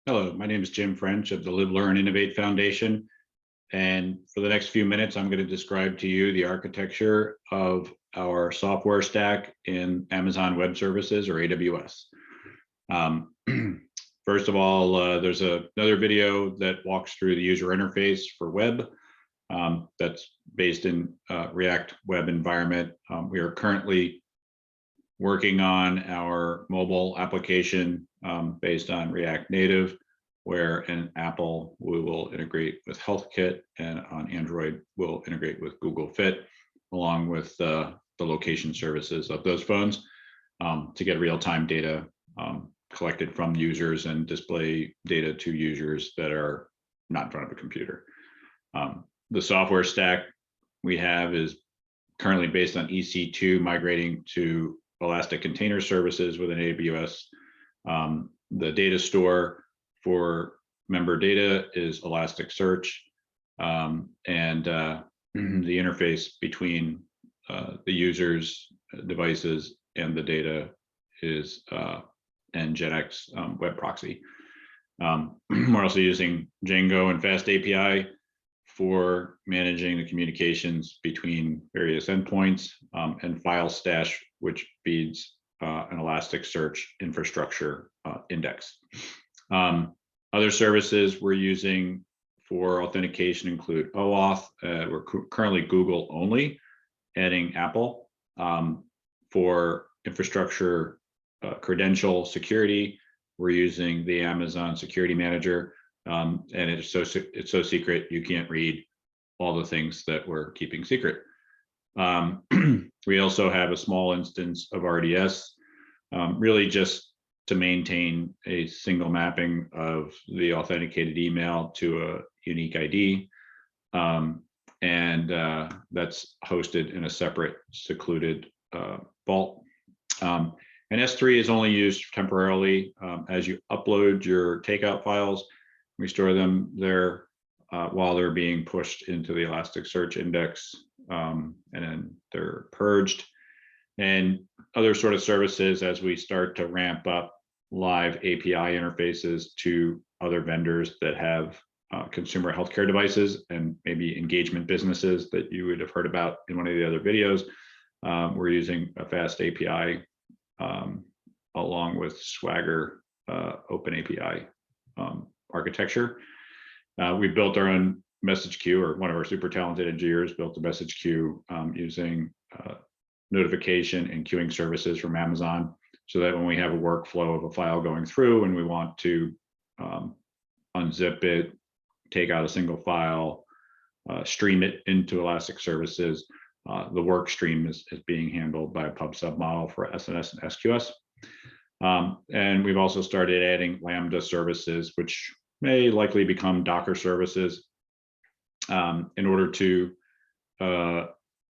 Hello, my name is Jim French of the Live, Learn, Innovate Foundation. And for the next few minutes, I'm going to describe to you the architecture of our software stack in Amazon Web Services or AWS. First of all, there's another video that walks through the user interface for web that's based in React web environment. We are currently working on our mobile application based on React Native, where in Apple we will integrate with HealthKit, and on Android we'll integrate with Google Fit, along with the location services of those phones to get real-time data collected from users and display data to users that are not in front of a computer. The software stack we have is currently based on EC2, migrating to Elastic Container Services within AWS. The data store for member data is Elasticsearch, and the interface between the users' devices and the data is Nginx web proxy. We're also using Django and Fast API for managing the communications between various endpoints, and File Stash, which feeds an Elasticsearch infrastructure index. Other services we're using for authentication include OAuth. We're currently Google only, adding Apple. For infrastructure credential security, we're using the Amazon Security Manager, and it's so secret you can't read all the things that we're keeping secret. We also have a small instance of RDS, really just to maintain a single mapping of the authenticated email to a unique ID. And that's hosted in a separate secluded vault. And S3 is only used temporarily. As you upload your takeout files, we store them there while they're being pushed into the Elasticsearch index, and then they're purged. And other sort of services as we start to ramp up live API interfaces to other vendors that have consumer healthcare devices and maybe engagement businesses that you would have heard about in one of the other videos. We're using a Fast API along with Swagger Open API architecture. We built our own message queue, or one of our super talented engineers built a message queue using notification and queuing services from Amazon, so that when we have a workflow of a file going through and we want to unzip it, take out a single file, stream it into Elastic Services, the work stream is being handled by a pub/sub model for SNS and SQS. And we've also started adding Lambda services, which may likely become Docker services, in order to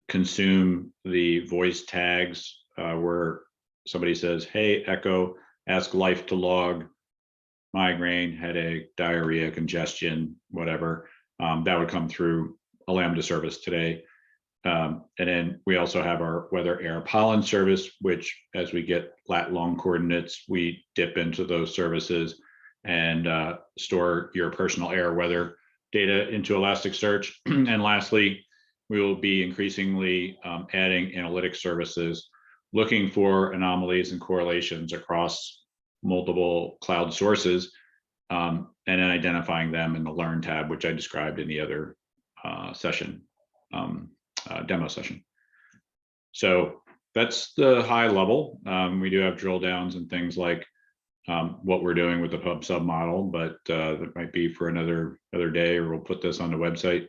consume the voice tags where somebody says, hey, Echo, ask Life to log migraine, headache, diarrhea, congestion, whatever. That would come through a Lambda service today. And then we also have our weather, air, pollen service, which as we get lat-long coordinates, we dip into those services and store your personal air weather data into Elasticsearch. And lastly, we will be increasingly adding analytics services, looking for anomalies and correlations across multiple cloud sources, and then identifying them in the Learn tab, which I described in the other session, demo session. So that's the high level. We do have drill downs and things like what we're doing with the pub/sub model, but that might be for another day, or we'll put this on the website.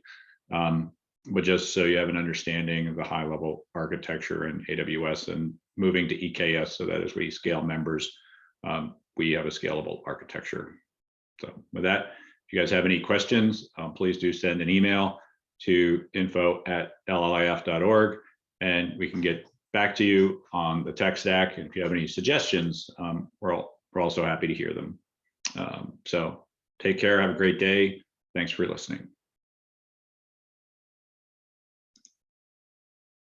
But just so you have an understanding of the high level architecture in AWS and moving to EKS, so that as we scale members, we have a scalable architecture. So with that, if you guys have any questions, please do send an email to info@LLIF.org, and we can get back to you on the tech stack. And if you have any suggestions, we're also happy to hear them. So take care, have a great day. Thanks for listening.